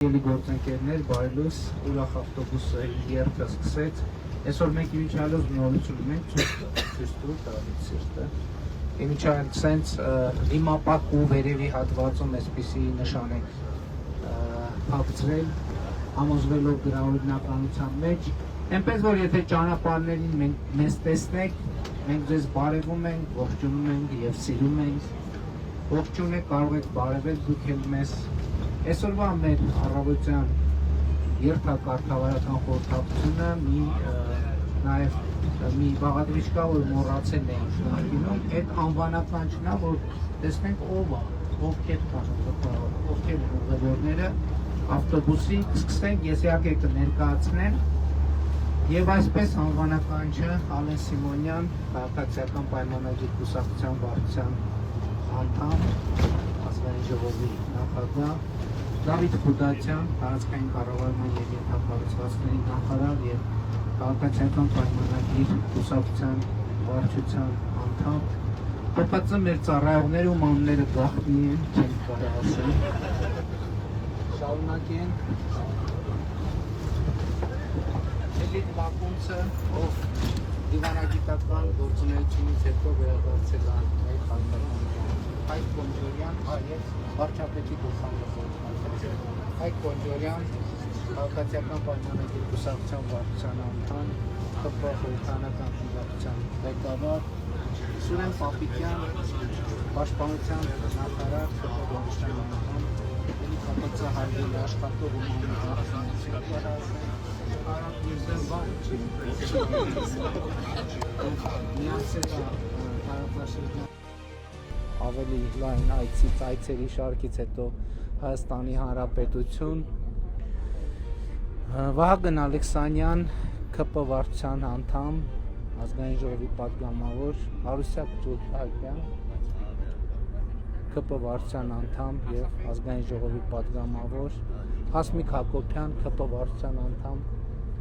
Ելի գործընկերներ, բարելույս, ուրախ ավտոբուսը երթը սկսեց։ Այսօր մենք իմիջիալով նորություն ունենք, ցույց տուր Դավիթ Սիրտը։ Իմիջիալ սենց դիմապակ ու վերևի հատվածում այսպիսի նշան ենք փակցրել, համոզվելով դրա օրինականության մեջ։ Այնպես որ եթե ճանապարհներին մեզ տեսնեք, մենք ձեզ բարևում ենք, ողջունում ենք եւ սիրում ենք։ Ողջուն եք, կարող եք բարևել դուք էլ մեզ։ Այսօրվա մեր առավոտյան երթակարգավարական խորհրդակցությունը մի բաղադրիչ կա, որ մոռացել էին շնորհինում, այդ անվանական չնա, որ տեսնենք ով է, ովքեր կան, ովքեր ուղևորները ավտոբուսի, սկսենք, ես իհարկե կներկայացնեմ, եւ այսպես անվանականչը Ալեն Սիմոնյան, քաղաքացիական պայմանագիր կուսակցության վարչության անդամ, ազգային ժողովի նախագահ, Դավիթ Խուդատյան, տարածքային կառավարման եւ ենթակառուցվածքների նախարար եւ քաղաքացիական պայմանագիր կուսակցության վարչության անդամ, ՀՊՑ մեր ծառայողները ում անունները գաղտնի են, չեն կարող ասել։ Շարունակենք։ Էլիտ Բակունցը, ով դիվանագիտական գործունեությունից հետո վերադարձել է մեր խորհրդարանը, Հայկ Կոնջորյան, այլ վարչապետի գլխավոր Հայկ Կոնջորյան, քաղաքացիական պայմանագիր կուսակցության վարչության անդամ, ՀՊ խորհրդարանական խմբակցության ղեկավար, Սուրեն Պապիկյան, պաշտպանության նախարար, ՀՊ վարչության անդամ, ՀՊՑ հարգելի աշխատող ու մանրակրթություն Արաբ Միրզոյան միացել է տարածաշրջան ավելի լայն այցերի շարքից հետո Հայաստանի Հանրապետություն Վահագն Ալեքսանյան ԿՊ վարչության անդամ ազգային ժողովի պատգամավոր Արուսյակ Ջուլհակյան ԿՊ վարչության անդամ եւ ազգային ժողովի պատգամավոր Հասմիկ Հակոբյան ԿՊ վարչության անդամ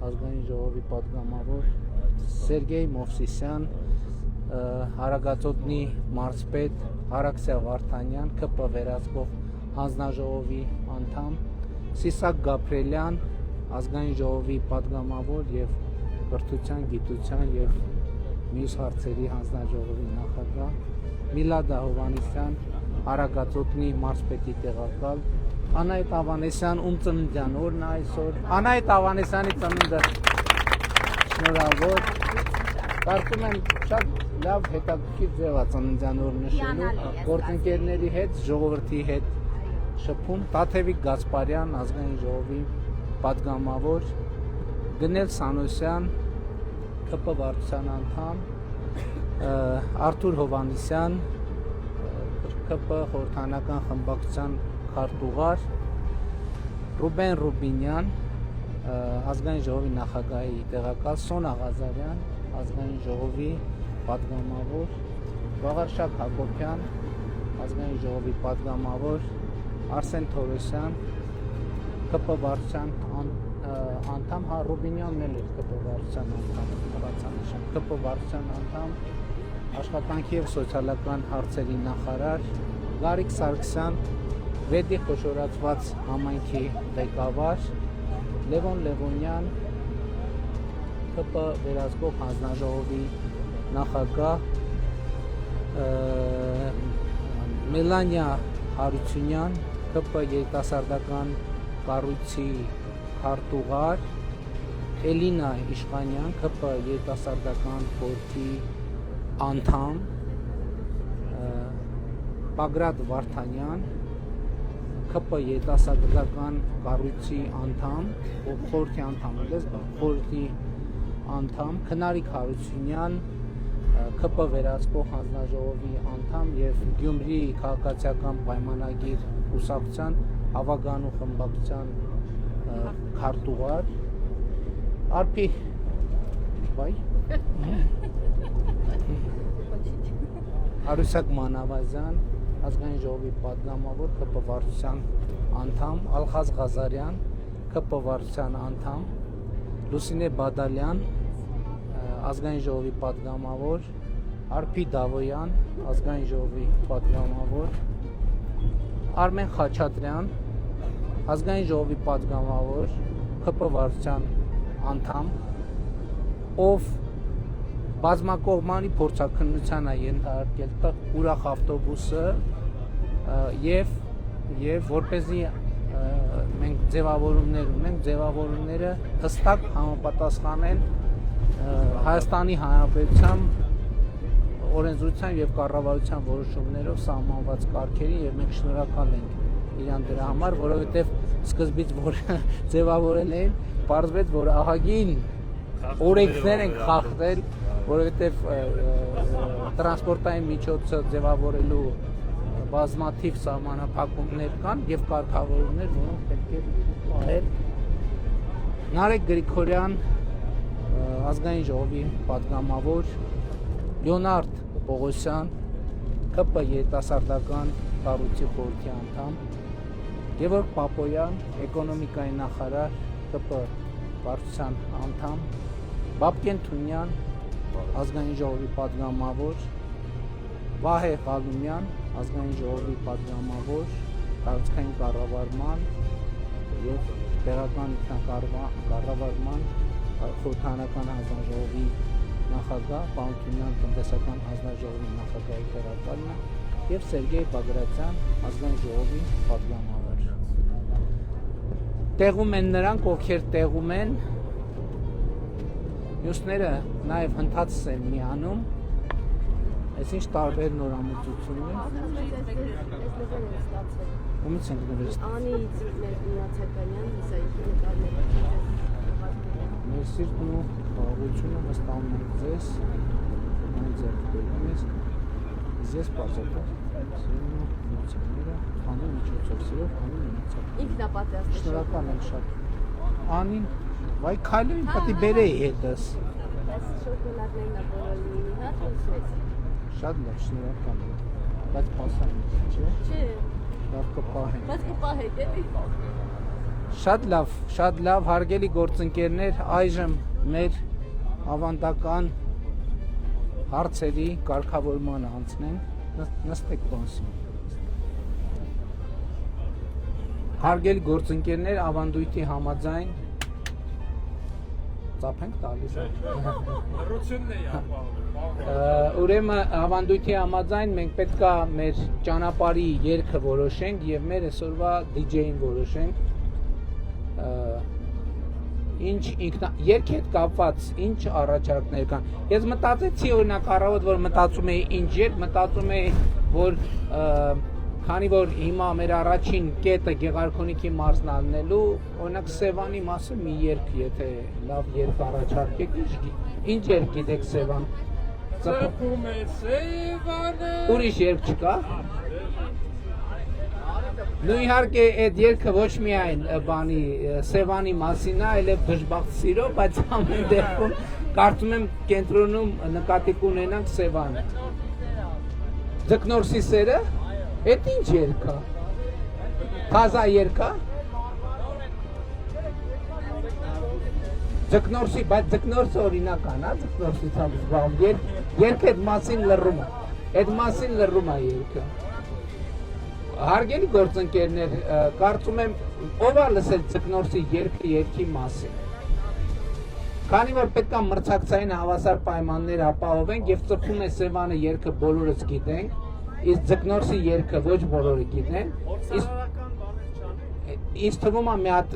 ազգային ժողովի պատգամավոր Սերգեյ Մովսիսյան Հարագածոտնի մարզպետ Արաքսիա Վարդանյան ԿՊ վերահսկող հանձնաժողովի անդամ Սիսակ Գաբրելյան ազգային ժողովի պատգամավոր եւ կրթության, գիտության եւ մյուս հարցերի հանձնաժողովի նախագահ Միլադա Հովանեսյան Հարագածոտնի մարզպետի տեղակալ Անահիտ Ավանեսյան ում ծննդյան օրն է այսօր Անահիտ Ավանեսյանի ծնունդը շնորհավոր Կարծում եմ շատ լավ հետաքրքիր ձև է ծննդյան օր նշելու գործընկերների հետ, ժողովրդի հետ շփում Տաթևիկ Գասպարյան, ազգային ժողովի պատգամավոր Գնել Սանոսյան, ԿՊ վարչության անդամ Արթուր Հովանեսյան, ԿՊ խորհրդարանական խմբակցության քարտուղար Ռուբեն Ռուբինյան, ազգային ժողովի նախագահի տեղակալ Սոնա Ղազարյան, ազգային ժողովի պատգամավոր Վաղարշակ Հակոբյան, ազգային ժողովի պատգամավոր Արսեն Թորոսյան, ԿՊ վարչության անդամ, Ռուբինյանն էլ էր ԿՊ վարչության անդամ, ԿՊ վարչության անդամ, աշխատանքի եւ սոցիալական հարցերի նախարար Գարիկ Սարգսյան, Վեդի խոշորացված համայնքի ղեկավար Լևոն Լևոնյան, ԿՊ վերահսկող հանձնաժողովի նախագահ Մելանիա Հարությունյան, ԿՊ երիտասարդական կառույցի քարտուղար Էլինա Իշխանյան, ԿՊ երիտասարդական խորհրդի անդամ Բագրատ Վարդանյան, ԿՊ երիտասարդական կառույցի անդամ, խորհրդի անդամ ես, խորհրդի անդամ Քնարիկ Հարությունյան, ԿՊ վերահսկող հանձնաժողովի անդամ եւ Գյումրի քաղաքացիական պայմանագիր կուսակցության հավագանու խմբակցության քարտուղար Արփի վայ Արուսյակ Մանավազյան, ազգային ժողովի պատգամավոր ԿՊ վարչության անդամ Ալխազ Ղազարյան, ԿՊ վարչության անդամ Լուսինե Բադալյան, ազգային ժողովի պատգամավոր Արփի Դավոյան, ազգային ժողովի պատգամավոր Արմեն Խաչատրյան, ազգային ժողովի պատգամավոր, ԿՊ վարչության անդամ, ով բազմակողմանի փորձաքննության է ենթարկել ուրախ ավտոբուսը եւ որպեսզի մենք ձևավորումներ ունենք, ձևավորումները հստակ համապատասխանեն Հայաստանի Հանրապետության օրենսդրության եւ կառավարության որոշումներով սահմանված կարգերին եւ մենք շնորհակալ ենք իրան դրա համար, որովհետեւ սկզբից որ ձևավորել էին, պարզվեց, որ ահագին օրենքներ են խախտել, որովհետեւ տրանսպորտային միջոցը ձևավորելու բազմաթիվ սահմանափակումներ կան եւ կարգավորումներ, որոնք պետք է պահել։ Նարեկ Գրիգորյան, ազգային ժողովի պատգամավոր, Լեոնարդ Պողոսյան, ԿՊ երիտասարդական կառույցի խորհրդի անդամ, Գևորգ Պապոյան, էկոնոմիկայի նախարար, ԿՊ վարչության անդամ, Բաբկեն Թունյան, ազգային ժողովի պատգամավոր, Վահե Ղալումյան, ազգային ժողովի պատգամավոր, կառուցքային կառավարման եւ տեղական կառավարման խորհրդարանական հանձնաժողովի նախագահ, պարոն Թունյան, տնտեսական հանձնաժողովի նախագահի տեղակալը եւ Սերգեյ Բագրատյան, ազգային ժողովի պատգամավոր։ Տեղում են նրանք, ովքեր տեղում են, մյուսները նաեւ հնդածս են միանում, այսինչ տարբեր նորամուծություններ։ Ումից ենք նվեր ստացել։ Անից Մերկունացականյան, Իսայքի նկարները։ Մեր սիրտն ու խաղաղությունը վստահում ենք ձեզ, այն ձեռք բերում ես, ես պարզապես սիրում ու մնացակները, խանուն միջոցով սիրով, խանուն մնացակ։ Ինքնապատրաստ։ Շնորհակալ եմ շատ։ Անին, վայ քայլին պետք է բերեի հետս։ Այս շոկոլադներն է բոլորը մինի հատ ուսեց։ Շատ լավ, շնորհակալ եմ։ Բայց փասան չէ։ Չէ։ Լավ կպահենք։ Բայց կպահեք, էլի։ Շատ լավ, հարգելի գործընկերներ, այժմ մեր ավանդական հարցերի կարգավորմանը անցնենք, նստեք բանսին։ Հարգելի գործընկերներ, ավանդույթի համաձայն ծափենք տալիս է։ Ուրեմն ավանդույթի համաձայն մենք պետքա մեր ճանապարհի երգը որոշենք եւ մեր այսօրվա DJ-ին որոշենք։ Ինչ երգ հետ կապված ինչ առաջարկներ կան։ Ես մտածեցի օրինակ առավոտ որ մտածում էի ինչ երգ, մտածում էի որ քանի որ հիմա մեր առաջին կետը Գեղարքունիքի մարզն ալնելու, օրինակ Սևանի մասը մի երգ, եթե լավ երգ առաջարկեք, ինչ երգ գիտեք Սևան։ Ծփում է Սևանը։ Ուրիշ երգ չկա։ Նու իհարկե այդ երգը ոչ միայն բանի Սևանի մասին է, այլև դժբախտ սիրո, բայց ամեն դեպքում կարծում եմ կենտրոնում նկատի կունենանք Սևանը։ Ձկնորսի սերը, այդ ինչ երգ է։ Թազա երգ է։ Ձկնորսի, բայց ձկնորսը օրինական է, ձկնորսի ցավը երգ այդ մասին լռում է։ Այդ մասին լռում է երգը։ Հարգելի գործընկերներ, կարծում եմ ով է լսել ձկնորսի երգի մասին։ Քանի որ պետք է մրցակցային հավասար պայմաններ ապահովենք եւ ծփում է Սևանը երգը բոլորս գիտենք, իսկ ձկնորսի երգը ոչ բոլորը գիտեն։ Ինձ թվում է մի հատ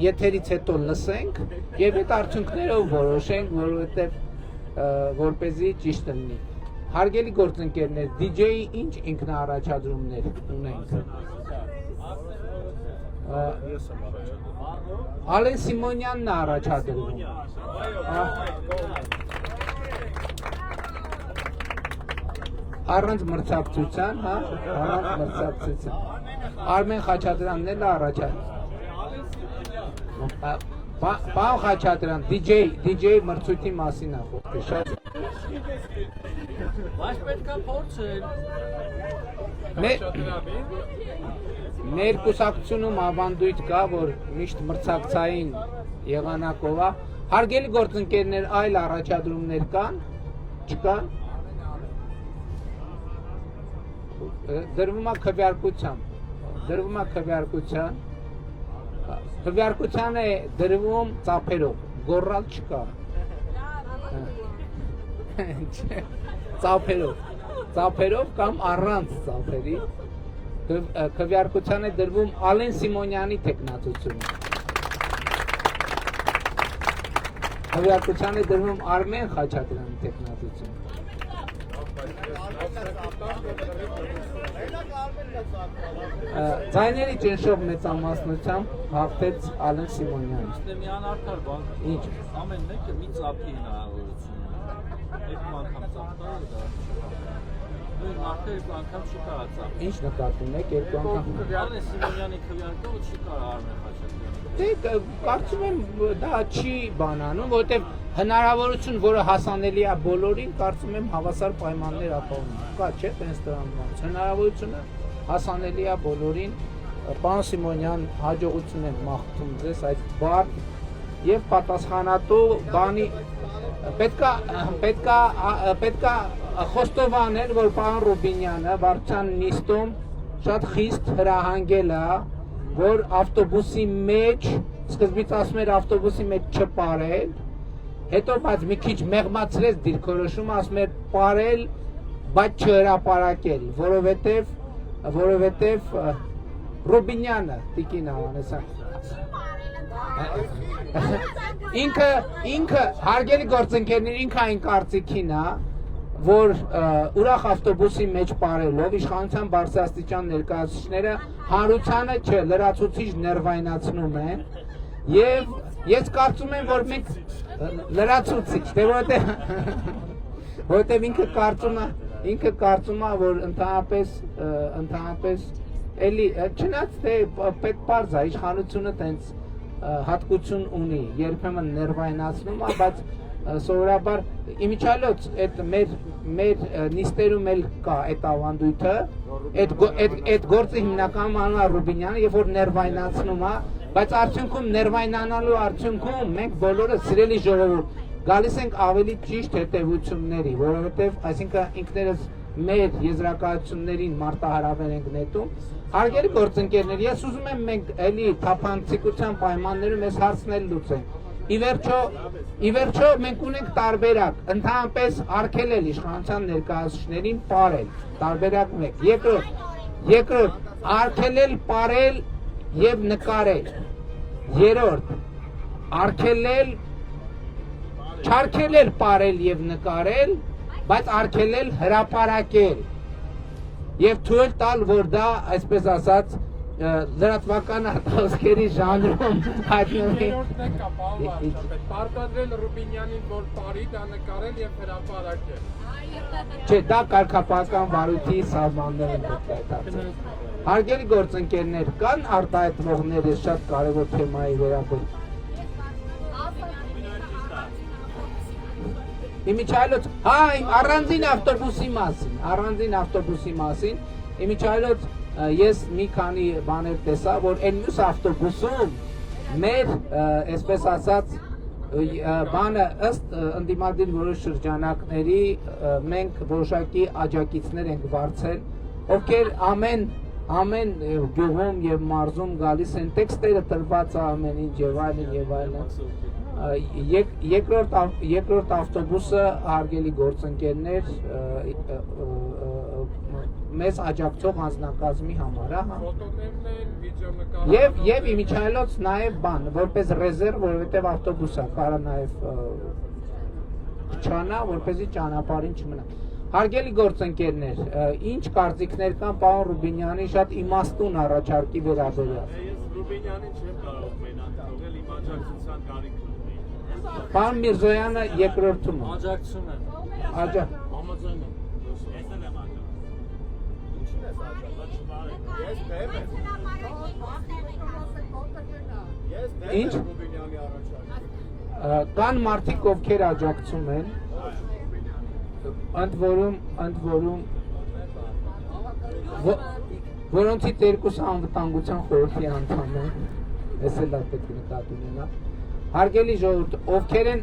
եթերից հետո լսենք եւ այդ արդյունքներով որոշենք, որովհետեւ որպեսզի ճիշտ լինի։ Հարգելի գործընկերներ, DJ-ի ինչ ինքնաառաջադրումներ ունենք։ Ալեն Սիմոնյանն է առաջադրվում։ Առանց մրցակցության, հա, առանց մրցակցության։ Արմեն Խաչատրյանն էլ առաջադրում։ Պարոն Խաչատրյան, DJ մրցույթի մասին է խոսքը, շատ։ Բայց պետք է փորձել։ Մեր կուսակցությունում ավանդույթ կա, որ միշտ մրցակցային եղանակով է։ Հարգելի գործընկերներ, այլ առաջադրումներ կան, չկան։ Դրվում է քվեարկության։ քվեարկության է դրվում ծափերով, գոռալ չկա։ Ծափերով կամ առանց ծափերի քվեարկության է դրվում Ալեն Սիմոնյանի տեխնատությունը։ Քվեարկության է դրվում Արմեն Խաչատրյանի տեխնատությունը։ Ձայների ճնշող մեծամասնությամբ հաղթեց Ալեն Սիմոնյանը։ Միան արդար բան։ Ինչ։ Ամեն մեկը մի ծափի հնարավորություն ունի։ Երկու անգամ ծափտալ դա։ Նույն մարդը երկու անգամ չի կարա ծափ։ Ինչ նկատում եք երկու անգամ։ Ալեն Սիմոնյանի քվեարկողը չի կարա Արմեն Խաչատրյանը։ Դե կարծում եմ դա չի բանանում, որովհետև հնարավորություն, որը հասանելի է բոլորին, կարծում եմ հավասար պայմաններ ապահովում։ Կա չէ՞ տենց դրանից։ Հնարավորությունը հասանելի է բոլորին։ Պարոն Սիմոնյան, հաջողություն եմ մաղթում ձեզ այդ բարդ եւ պատասխանատու բանի պետքա խոստովանել, որ պարոն Ռուբինյանը վարչության նիստում շատ խիստ հրահանգել է, որ ավտոբուսի մեջ, սկզբից ասում էր ավտոբուսի մեջ չպարել, հետո բայց մի քիչ մեղմացրեց դիրքորոշումը, ասում էր պարել, բայց չհրապարակել, որովհետև Ռուբինյանը, Տիկին Ավանեսյան, ինքը հարգելի գործընկերներ, ինքը այն կարծիքին է, որ ուրախ ավտոբուսի մեջ պարելով իշխանության բարձրաստիճան ներկայացուցիչները հանրությանը լրացուցիչ ներվայնացնում են եւ ես կարծում եմ, որ մենք լրացուցիչ, դե որովհետեւ ինքը կարծում է, որ ընդհանրապես էլի չնայած թե պետպարզ է, իշխանությունը տենց հատկություն ունի, երբեմն ներվայնացնում է, բայց սովորաբար իմիջիալոց այդ մեր նիստերում էլ կա այդ ավանդույթը, այդ գործը հիմնականում անում է Ռուբինյանը, երբ որ ներվայնացնում է, բայց արդյունքում ներվայնանալու արդյունքում մենք բոլորը սիրելի ժողովուրդ գալիս ենք ավելի ճիշտ հետևությունների, որովհետև այսինքն ինքներս մեր եզրակացություններին մարտահրավեր ենք նետում։ Հարգելի գործընկերներ, ես ուզում եմ մենք էլի թափանցիկության պայմաններում այս հարցն էլ լուծենք։ Ի վերջո մենք ունենք տարբերակ, ընդհանրապես արգելել իշխանության ներկայացուցիչներին պարել, տարբերակ 1, երկրորդ արգելել պարել եւ նկարել, երրորդ արգելել չարգելել պարել եւ նկարել, բայց արգելել հրապարակել եւ թույլ տալ, որ դա, այսպես ասած, լրատվական արտահոսքերի ժանրում հայտնվի։ Պարտադրել Ռուբինյանին, որ պարի, դա նկարել եւ հրապարակել։ Չէ, դա կարգապահական վարույթի սահմաններն են։ Հարգելի գործընկերներ, կան արտահայտվողներ այս շատ կարևոր թեմայի վերաբերյալ։ Իմիջիալոց, առանձին ավտոբուսի մասին, իմիջիալոց ես մի քանի բաներ տեսա, որ այն մյուս ավտոբուսում մեր, այսպես ասած, բանը ըստ ընդդիմադիր որոշ շրջանակների մենք որոշակի աջակիցներ ենք վարձել, ովքեր ամեն գյուղում եւ մարզում գալիս են, տեքստերը տրված է ամեն ինչ եւ այլն։ Երկրորդ ավտոբուսը, հարգելի գործընկերներ, մեզ աջակցող անձնակազմի համար է, եւ իմիջիալոց նաեւ բան, որպես ռեզերվ, որովհետեւ ավտոբուս է, կարա նաեւ չանա, որպեսզի ճանապարհին չմնա։ Հարգելի գործընկերներ, ինչ կարծիքներ կան պարոն Ռուբինյանի շատ իմաստուն առաջարկի վերաբերյալ։ Ես Ռուբինյանին չեմ կարող մենակ թողել, իմ աջակցության կարիք ունի։ Պարոն Միրզոյանը երկրորդում է։ Աջակցում եմ։ Համաձայն եմ։ Ինչ։ Կան մարդիկ, ովքեր աջակցում են, ընդ որում որոնցից երկուսը անվտանգության խորհրդի անդամ են, ես էլ դա պետք է նկատի ունենալ։ Հարգելի ժողովուրդ, ովքեր են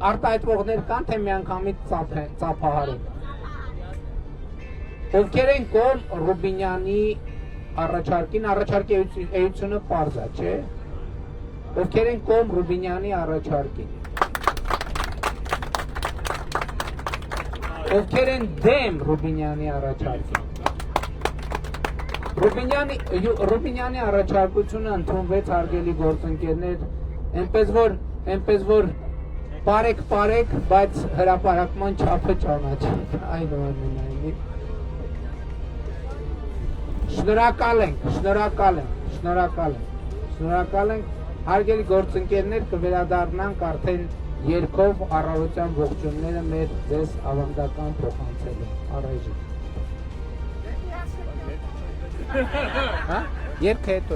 արտահայտվողներ կան, թե միանգամից ծափահար են։ Ովքեր են կողմ Ռուբինյանի առաջարկի էությունը պարզ է, չէ։ Ովքեր են կողմ Ռուբինյանի առաջարկին։ Ովքեր են դեմ Ռուբինյանի առաջարկին։ Ռուբինյանի առաջարկությունը ընդունվեց, հարգելի գործընկերներ, այնպես որ բարեք, բայց հրապարակման չափը ճանաչեք, այնուամենայնիվ։ Շնորհակալ ենք, հարգելի գործընկերներ, կվերադառնանք արդեն երգով առավոտյան ողջունները մեր ձեզ ավանդական փոխանցելու առայժմ։ Երգը հետո